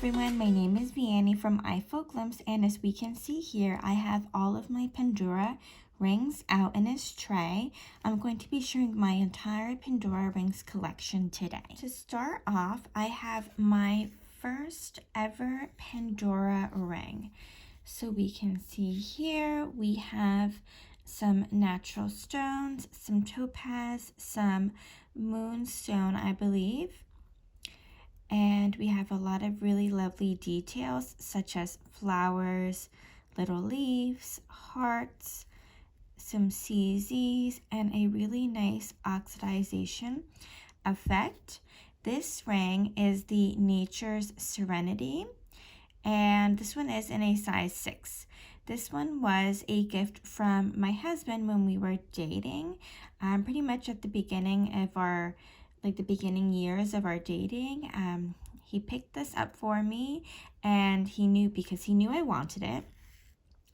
everyone, my name is Vianney from Eyeful, and as we can see here, I have all of my Pandora rings out in this tray. I'm going to be showing my entire Pandora rings collection today. To start off, I have my first ever Pandora ring. So we can see here, we have some natural stones, some topaz, some moonstone, I believe. And we have a lot of really lovely details such as flowers, little leaves, hearts, some CZs, and a really nice oxidization effect. This ring is the Nature's Serenity, and this one is in a size 6. This one was a gift from my husband when we were dating, pretty much at the beginning of our the beginning years of our dating. He picked this up for me, and he knew I wanted it.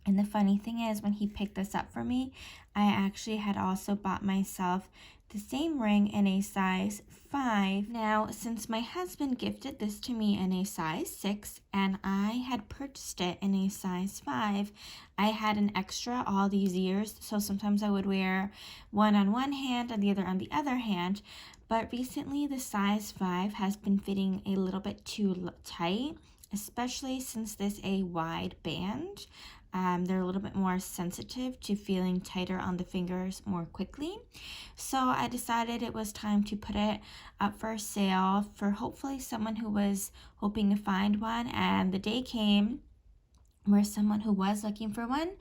And the funny thing is, when he picked this up for me, I actually had also bought myself the same ring in a size 5. Now, since my husband gifted this to me in a size 6 and I had purchased it in a size 5, I had an extra all these years. So sometimes I would wear one on one hand and the other on the other hand. But recently the size 5 has been fitting a little bit too tight, especially since this is a wide band. They're a little bit more sensitive to feeling tighter on the fingers more quickly. So I decided it was time to put it up for sale for hopefully someone who was hoping to find one. And the day came where someone who was looking for one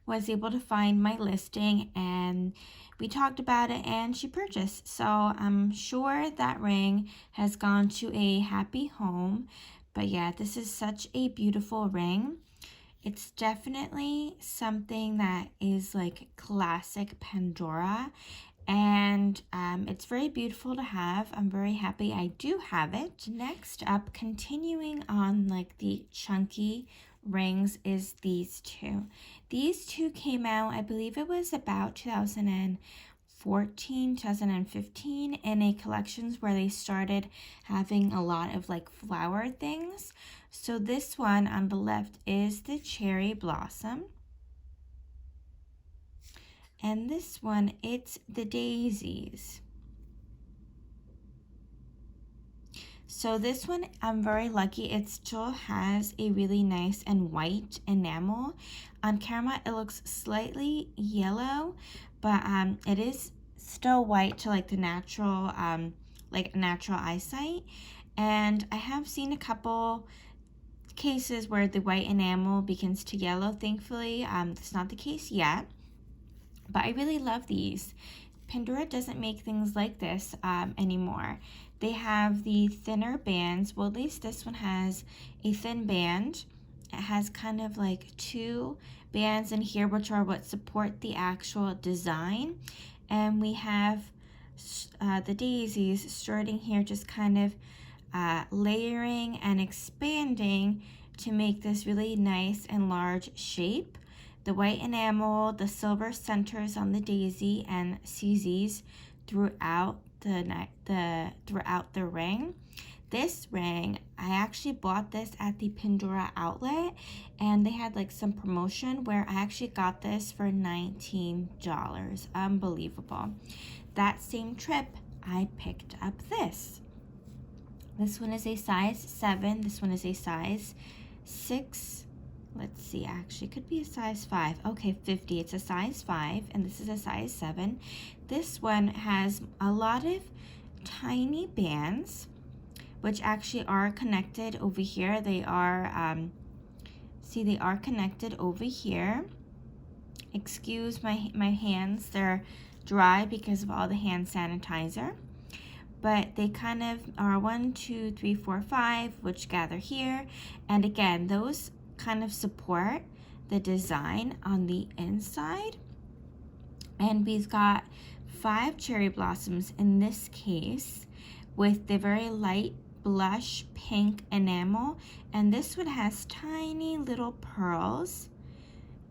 was able to find my listing, and we talked about it and she purchased. So I'm sure that ring has gone to a happy home. But yeah, this is such a beautiful ring. It's definitely something that is like classic Pandora, and it's very beautiful to have. I'm very happy I do have it. Next up, continuing on like the chunky rings, is these two. These two came out, I believe it was about 2014, 2015, in a collections where they started having a lot of like flower things. So this one on the left is the cherry blossom, and this one, it's the daisies. So this one, I'm very lucky. It still has a really nice and white enamel. On camera, it looks slightly yellow, but it is still white to like the natural, natural eyesight. And I have seen a couple cases where the white enamel begins to yellow. Thankfully, that's not the case yet. But I really love these. Pandora doesn't make things like this anymore. They have the thinner bands. Well, at least this one has a thin band. It has kind of like 2 bands in here, which are what support the actual design. And we have the daisies starting here, just kind of layering and expanding to make this really nice and large shape. The white enamel, the silver centers on the daisy, and CZs throughout the ring. This ring, I actually bought this at the Pandora outlet, and they had like some promotion where I actually got this for $19. Unbelievable. That same trip, I picked up this. This one is a size 7. This one is a size 6. Let's see, actually, could be a size 5. Okay, 50. It's a size 5, and this is a size 7. This one has a lot of tiny bands, which actually are connected over here. They are, see, they are connected over here. Excuse my hands. They're dry because of all the hand sanitizer. But they kind of are 1, 2, 3, 4, 5, which gather here. And again, those kind of support the design on the inside. And we've got 5 cherry blossoms in this case with the very light blush pink enamel. And this one has tiny little pearls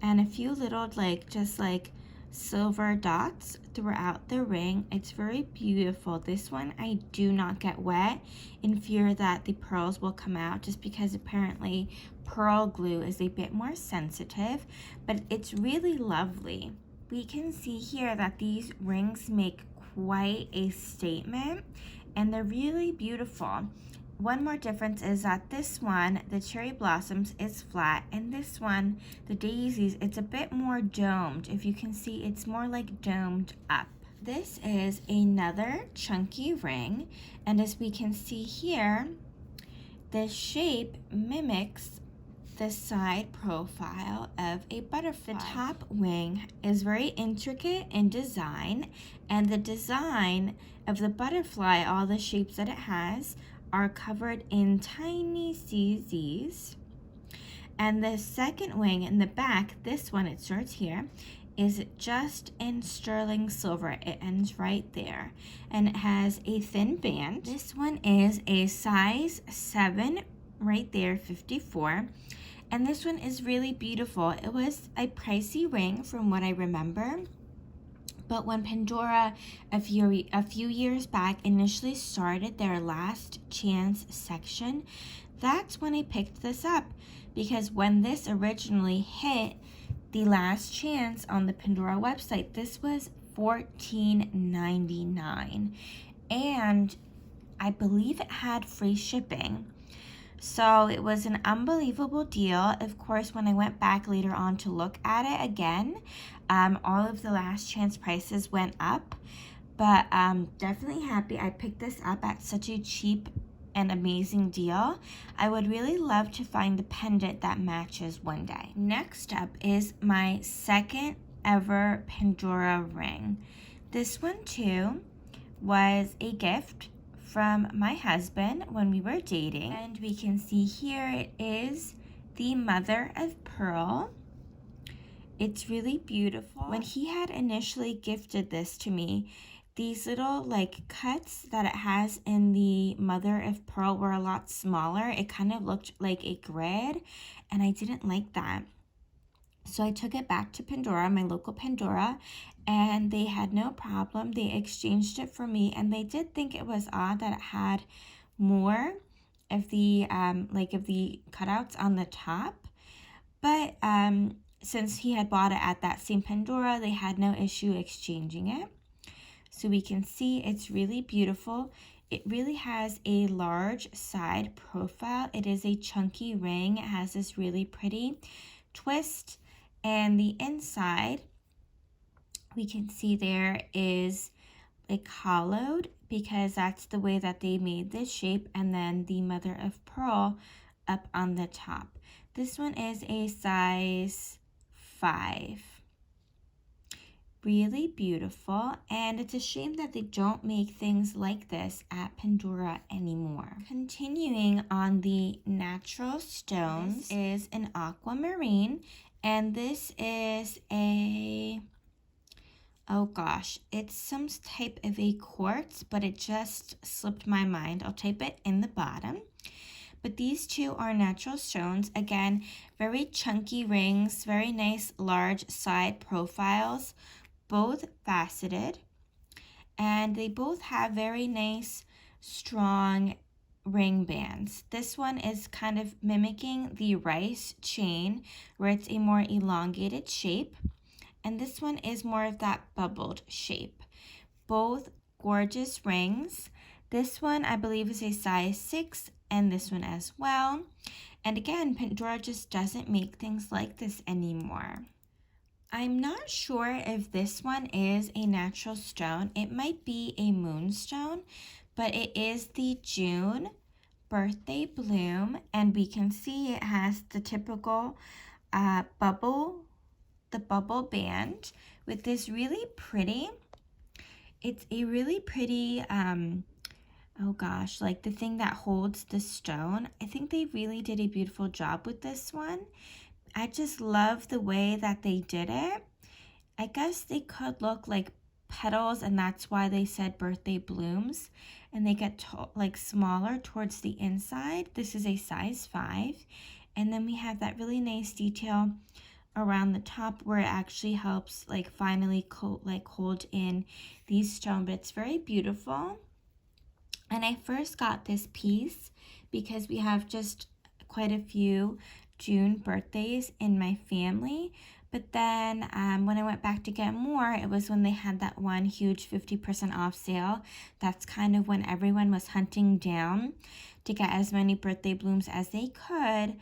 and a few little just like silver dots throughout the ring. It's very beautiful. This one I do not get wet in fear that the pearls will come out, just because apparently pearl glue is a bit more sensitive, but it's really lovely. We can see here that these rings make quite a statement, and they're really beautiful. One more difference is that this one, the cherry blossoms, is flat, and this one, the daisies, it's a bit more domed. If you can see, it's more like domed up. This is another chunky ring, and as we can see here, the shape mimics the side profile of a butterfly. The top wing is very intricate in design, and the design of the butterfly, all the shapes that it has, are covered in tiny CZs. And the second wing in the back, this one, it starts here, is just in sterling silver. It ends right there, and it has a thin band. This one is a size 7 right there, 54. And this one is really beautiful. It was a pricey ring from what I remember, but when Pandora a few years back initially started their last chance section, that's when I picked this up, because when this originally hit the last chance on the Pandora website, this was $14.99, and I believe it had free shipping. So it was an unbelievable deal. Of course, when I went back later on to look at it again, all of the last chance prices went up, but definitely happy I picked this up at such a cheap and amazing deal. I would really love to find the pendant that matches one day. Next up is my second ever Pandora ring. This one too was a gift from my husband when we were dating, and we can see here it is the mother of pearl. It's really beautiful. When he had initially gifted this to me, these little like cuts that it has in the mother of pearl were a lot smaller. It kind of looked like a grid, and I didn't like that. So I took it back to Pandora, my local Pandora, and they had no problem. They exchanged it for me, and they did think it was odd that it had more of the of the cutouts on the top. But since he had bought it at that same Pandora, they had no issue exchanging it. So we can see it's really beautiful. It really has a large side profile. It is a chunky ring. It has this really pretty twist, and the inside, we can see there is like hollowed, because that's the way that they made this shape, and then the mother of pearl up on the top. This one is a size 5. Really beautiful, and it's a shame that they don't make things like this at Pandora anymore. Continuing on the natural stones, this is an aquamarine, and this is a, oh gosh, it's some type of a quartz, but it just slipped my mind. I'll type it in the bottom. But these two are natural stones. Again, very chunky rings, very nice large side profiles, both faceted, and they both have very nice strong ring bands. This one is kind of mimicking the rice chain, where it's a more elongated shape, and this one is more of that bubbled shape. Both gorgeous rings. This one I believe is a size 6, and this one as well. And again, Pandora just doesn't make things like this anymore. I'm not sure if this one is a natural stone. It might be a moonstone, but it is the June birthday bloom, and we can see it has the typical bubble band with this really pretty, it's a really pretty oh gosh, like the thing that holds the stone. I think they really did a beautiful job with this one. I just love the way that they did it. I guess they could look like petals, and that's why they said birthday blooms, and they get like smaller towards the inside. This is a size 5, and then we have that really nice detail around the top where it actually helps like finally hold in these stones. But it's very beautiful. And I first got this piece because we have just quite a few June birthdays in my family. But then when I went back to get more, it was when they had that one huge 50% off sale. That's kind of when everyone was hunting down to get as many birthday blooms as they could.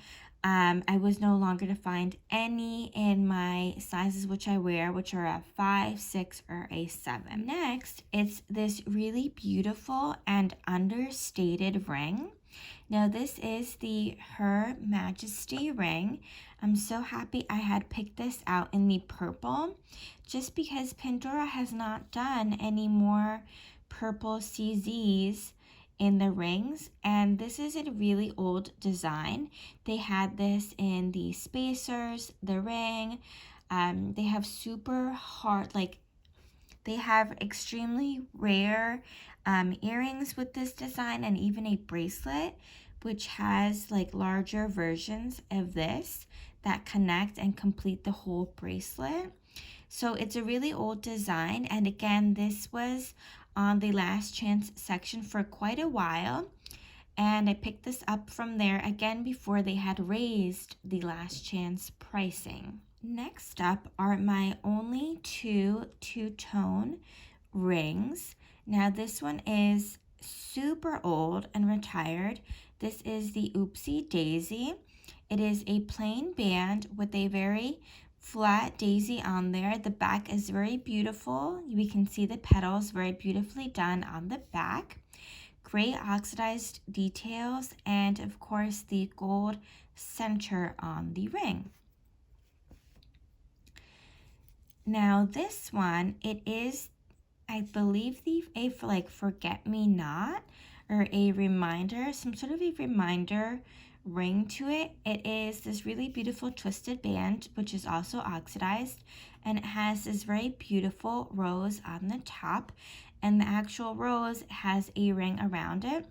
I was no longer to find any in my sizes which I wear, which are a 5, 6, or a 7. Next, it's this really beautiful and understated ring. Now this is the Her Majesty ring. I'm so happy I had picked this out in the purple, just because Pandora has not done any more purple CZs in the rings, and this is a really old design. They had this in the spacers, the ring. They have super hard, they have extremely rare earrings with this design, and even a bracelet which has like larger versions of this that connect and complete the whole bracelet. So it's a really old design, and again, this was on the last chance section for quite a while, and I picked this up from there again before they had raised the last chance pricing. Next up are my only two-tone rings. Now this one is super old and retired. This is the Oopsie Daisy. It is a plain band with a very flat daisy on there. The back is very beautiful. We can see the petals very beautifully done on the back. Gray oxidized details, and of course the gold center on the ring. Now this one, it is, I believe, a forget me not, or a reminder, some sort of a reminder ring to it. It is this really beautiful twisted band, which is also oxidized, and it has this very beautiful rose on the top, and the actual rose has a ring around it,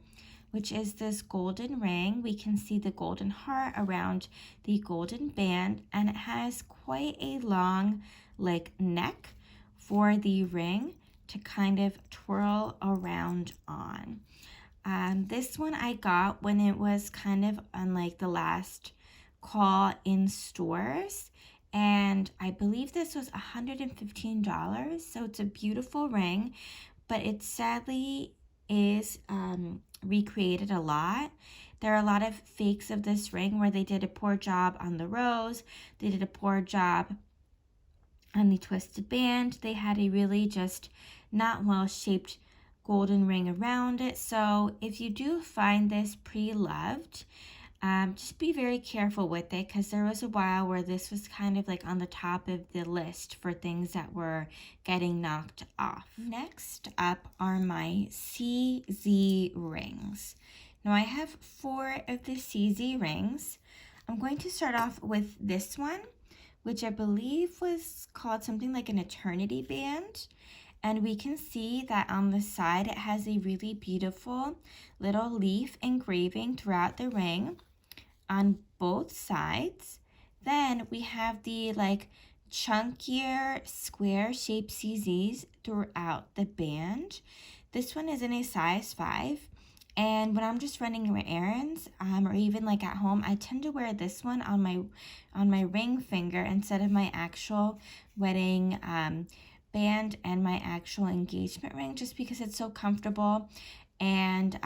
which is this golden ring. We can see the golden heart around the golden band, and it has quite a long neck for the ring to kind of twirl around on. This one I got when it was kind of on the last call in stores, and I believe this was $115. So it's a beautiful ring, but it sadly is recreated a lot. There are a lot of fakes of this ring where they did a poor job on the rose, they did a poor job on the twisted band. They had a really just not well shaped golden ring around it. So if you do find this pre-loved, just be very careful with it, because there was a while where this was kind of on the top of the list for things that were getting knocked off. Next up are my CZ rings. Now I have 4 of the CZ rings. I'm going to start off with this one, which I believe was called something like an eternity band. And we can see that on the side it has a really beautiful little leaf engraving throughout the ring on both sides. Then we have the chunkier square shaped CZs throughout the band. This one is in a size 5. And when I'm just running my errands, or even at home, I tend to wear this one on my ring finger instead of my actual wedding band and my actual engagement ring, just because it's so comfortable. And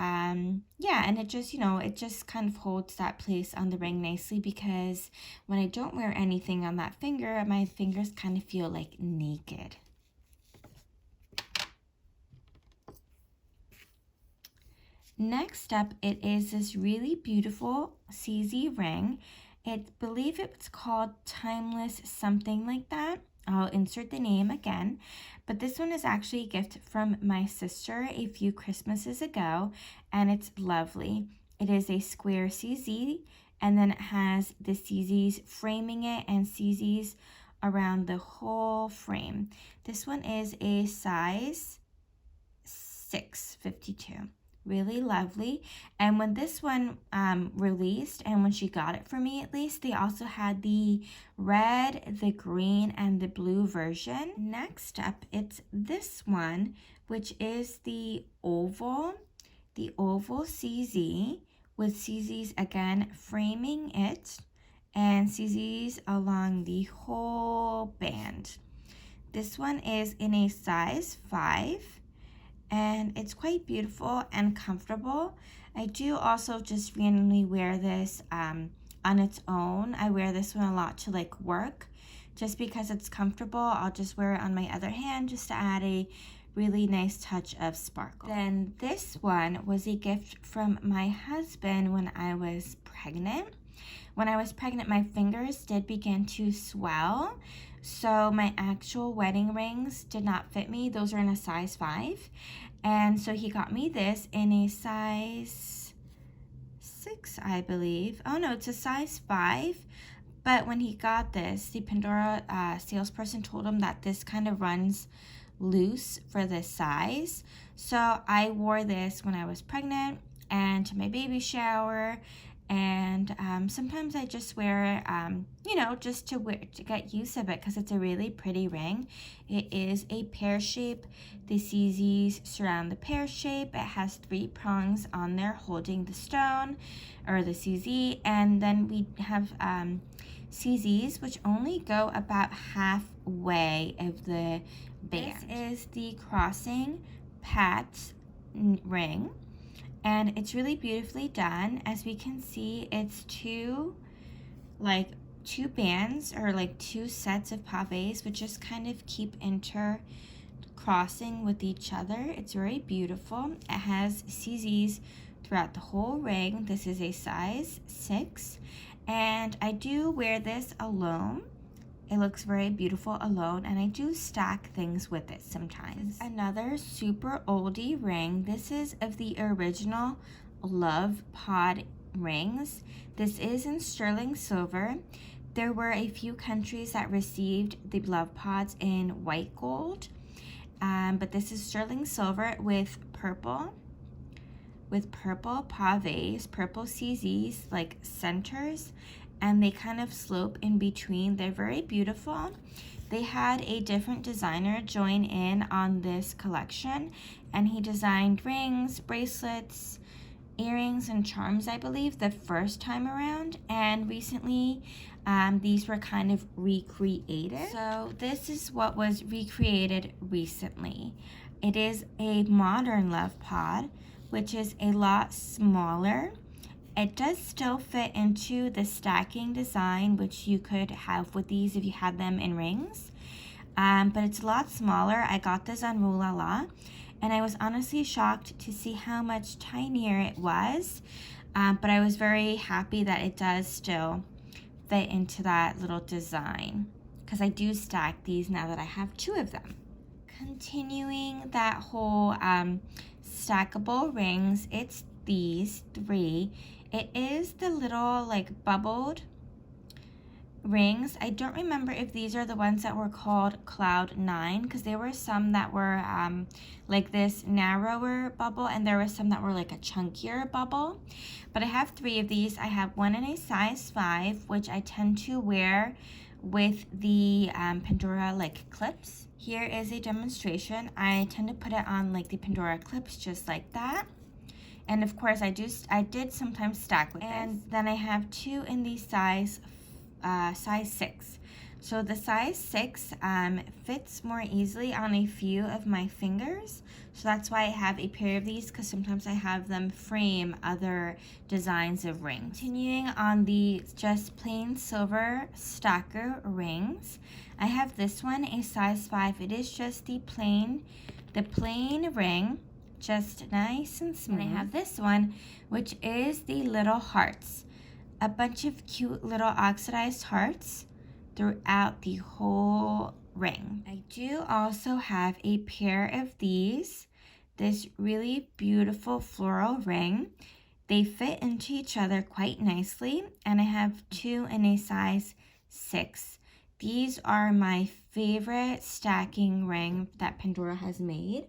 yeah, and it just it just kind of holds that place on the ring nicely, because when I don't wear anything on that finger, my fingers kind of feel naked. Next up, it is this really beautiful CZ ring. I believe it's called Timeless something like that. I'll insert the name again, but this one is actually a gift from my sister a few Christmases ago, and it's lovely. It is a square CZ, and then it has the CZs framing it and CZs around the whole frame. This one is a size 6, 52. really lovely. And when this one released, and when she got it for me at least, they also had the red, the green, and the blue version. Next up, it's this one, which is the oval CZ, with CZs again framing it, and CZs along the whole band. This one is in a size 5, and it's quite beautiful and comfortable. I do also just randomly wear this on its own. I wear this one a lot to like work, just because it's comfortable. I'll just wear it on my other hand just to add a really nice touch of sparkle. Then this one was a gift from my husband when I was pregnant. When I was pregnant, my fingers did begin to swell, so my actual wedding rings did not fit me. Those are in a size 5. And so he got me this in a size 6, I believe. Oh no, it's a size 5. But when he got this, the Pandora salesperson told him that this kind of runs loose for this size. So I wore this when I was pregnant and to my baby shower. And sometimes I just wear it, you know, just to get use of it, because it's a really pretty ring. It is a pear shape. The CZs surround the pear shape. It has 3 prongs on there holding the stone, or the CZ. And then we have CZs, which only go about halfway of the band. This is the crossing Pat ring. And it's really beautifully done. As we can see, it's two bands, or like 2 sets of pavés, which just kind of keep intercrossing with each other. It's very beautiful. It has CZs throughout the whole ring. This is a size 6, and I do wear this alone. It looks very beautiful alone, and I do stack things with it sometimes. Another super oldie ring. This is of the original Love Pod rings. This is in sterling silver. There were a few countries that received the Love Pods in white gold, but this is sterling silver with purple pavés, purple CZs, like centers, and they kind of slope in between. They're very beautiful. They had a different designer join in on this collection, and he designed rings, bracelets, earrings, and charms, I believe, the first time around. And recently, these were kind of recreated. So this is what was recreated recently. It is a modern Love Pod, which is a lot smaller. It does still fit into the stacking design, which you could have with these if you had them in rings, but it's a lot smaller. I got this on Rue Lala, and I was honestly shocked to see how much tinier it was, but I was very happy that it does still fit into that little design, because I do stack these now that I have 2 of them. Continuing that whole stackable rings, it's these 3. It is the little like bubbled rings. I don't remember if these are the ones that were called Cloud 9, because there were some that were like this narrower bubble, and there were some that were like a chunkier bubble. But I have 3 of these. I have one in a size 5, which I tend to wear with the Pandora like clips. Here is a demonstration. I tend to put it on like the Pandora clips, just like that. And of course, I did sometimes stack with this. And then I have 2 in the size 6. So the size 6 fits more easily on a few of my fingers. So that's why I have a pair of these, because sometimes I have them frame other designs of rings. Continuing on the just plain silver stacker rings, I have this one, a size 5. It is just the plain ring, just nice and smooth. And I have this one, which is the little hearts. A bunch of cute little oxidized hearts throughout the whole ring. I do also have a pair of these, this really beautiful floral ring. They fit into each other quite nicely, and I have 2 in a size 6. These are my favorite stacking ring that Pandora has made.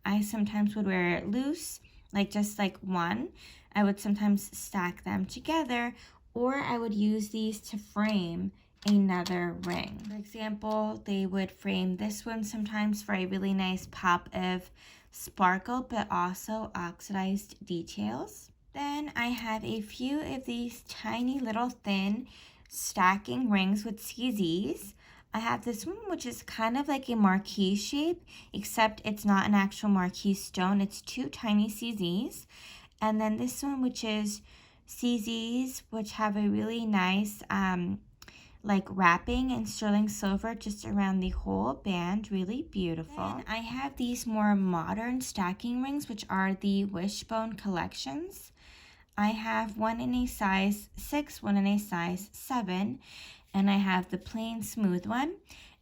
I sometimes would wear it loose, like just like one, I would sometimes stack them together, or I would use these to frame another ring. For example, they would frame this one sometimes for a really nice pop of sparkle, but also oxidized details. Then I have a few of these tiny little thin stacking rings with CZs. I have this one, which is kind of like a marquee shape, except it's not an actual marquee stone. It's two tiny CZs. And then this one, which is CZs, which have a really nice like wrapping in sterling silver just around the whole band. Really beautiful. Then I have these more modern stacking rings, which are the Wishbone collections. I have one in a size 6, one in a size 7, and I have the plain smooth one,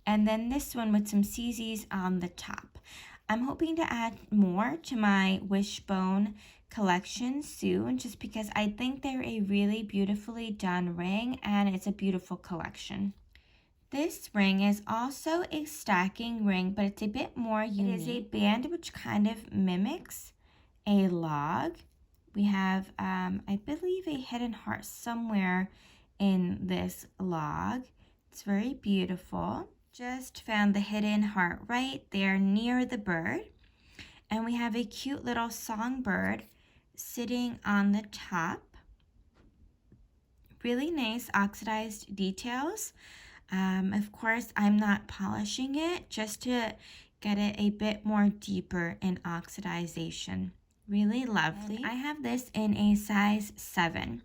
and then this one with some CZs on the top. I'm hoping to add more to my Wishbone collection soon, just because I think they're a really beautifully done ring and it's a beautiful collection. This ring is also a stacking ring, but it's a bit more unique. It is a band which kind of mimics a log. We have, I believe, a hidden heart somewhere in this log. It's very beautiful. Just found the hidden heart right there near the bird. And we have a cute little songbird sitting on the top. Really nice oxidized details. Of course, I'm not polishing it just to get it a bit more deeper in oxidization. Really lovely. And I have this in a size 7.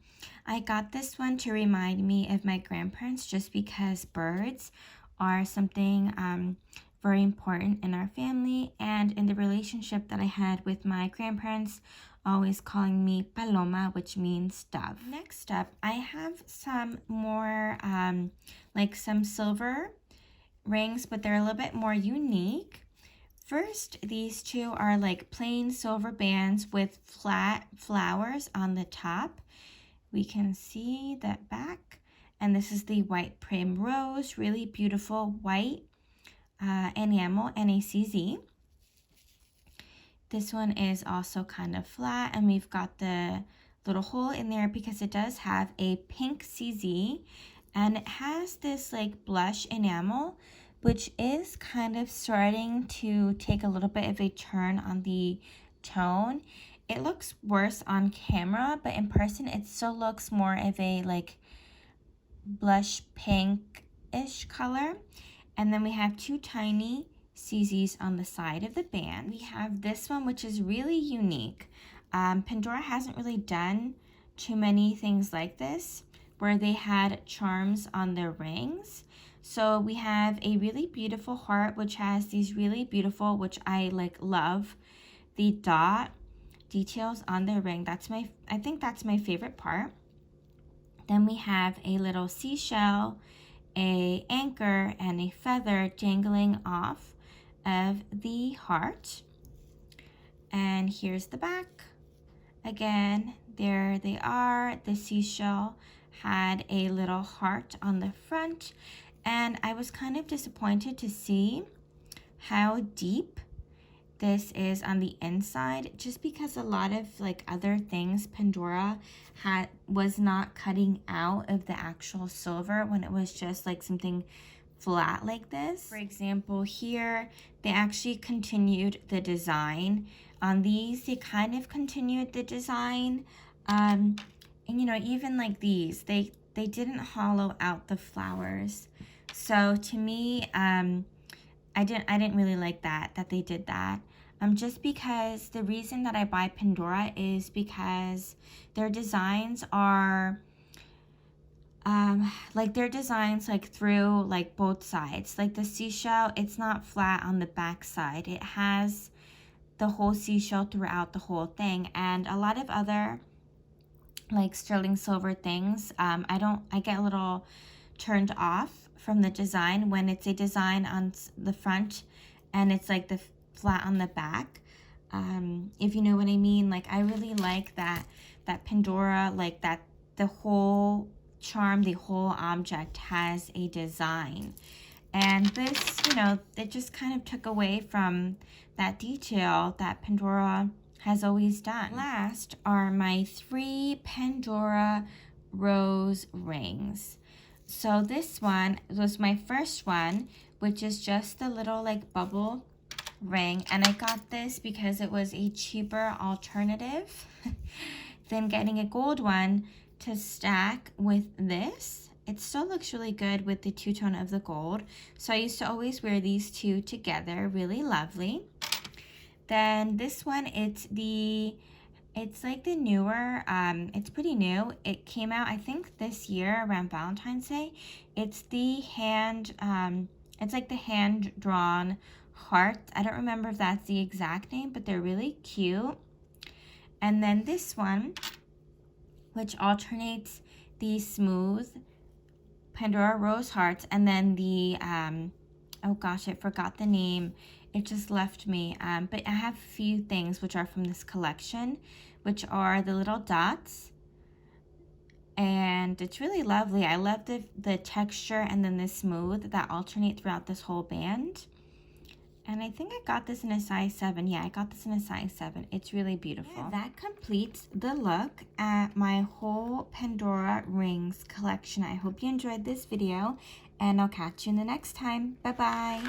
I got this one to remind me of my grandparents, just because birds are something very important in our family and in the relationship that I had with my grandparents, always calling me Paloma, which means dove. Next up, I have some more like some silver rings, but they're a little bit more unique. First, these two are like plain silver bands with flat flowers on the top. We can see that back, and this is the white primrose, really beautiful white enamel and a CZ. This one is also kind of flat, and we've got the little hole in there because it does have a pink CZ, and it has this like blush enamel, which is kind of starting to take a little bit of a turn on the tone. It looks worse on camera, but in person it still looks more of a like blush pink-ish color. And then we have two tiny CZs on the side of the band. We have this one, which is really unique. Pandora hasn't really done too many things like this, where they had charms on their rings. So we have a really beautiful heart, which has these really beautiful, which I like love, the dot details on the ring. I think that's my favorite part. Then we have a little seashell, a anchor, and a feather dangling off of the heart. And here's the back. Again, there they are. The seashell had a little heart on the front, and I was kind of disappointed to see how deep this is on the inside, just because a lot of like other things Pandora was not cutting out of the actual silver when it was just like something flat like this. For example, here they actually continued the design. On these, they kind of continued the design, and you know, even like these, they didn't hollow out the flowers. So to me, I didn't really like that they did that. Just because the reason that I buy Pandora is because their designs are like their designs like through like both sides. Like the seashell, it's not flat on the back side. It has the whole seashell throughout the whole thing. And a lot of other like sterling silver things, I get a little turned off from the design when it's a design on the front and it's like the flat on the back, if you know what I mean. Like I really like that Pandora, like that the whole charm, the whole object has a design. And this, you know, it just kind of took away from that detail that Pandora has always done. Last are my 3 Pandora rose rings. So this one was my first one, which is just the little like bubble ring, and I got this because it was a cheaper alternative than getting a gold one to stack with this. It still looks really good with the two-tone of the gold, so I used to always wear these two together. Really lovely. Then this one, it's like the newer, it's pretty new. It came out, I think, this year around Valentine's Day. It's the hand, it's like the hand-drawn hearts. I don't remember if that's the exact name, but they're really cute. And then this one, which alternates the smooth Pandora rose hearts and then the, oh gosh, I forgot the name. It just left me. But I have a few things which are from this collection, which are the little dots. And it's really lovely. I love the texture and then the smooth that alternate throughout this whole band. And I think I got this in a size 7. Yeah, I got this in a size 7. It's really beautiful. Yeah, that completes the look at my whole Pandora rings collection. I hope you enjoyed this video, and I'll catch you in the next time. Bye-bye.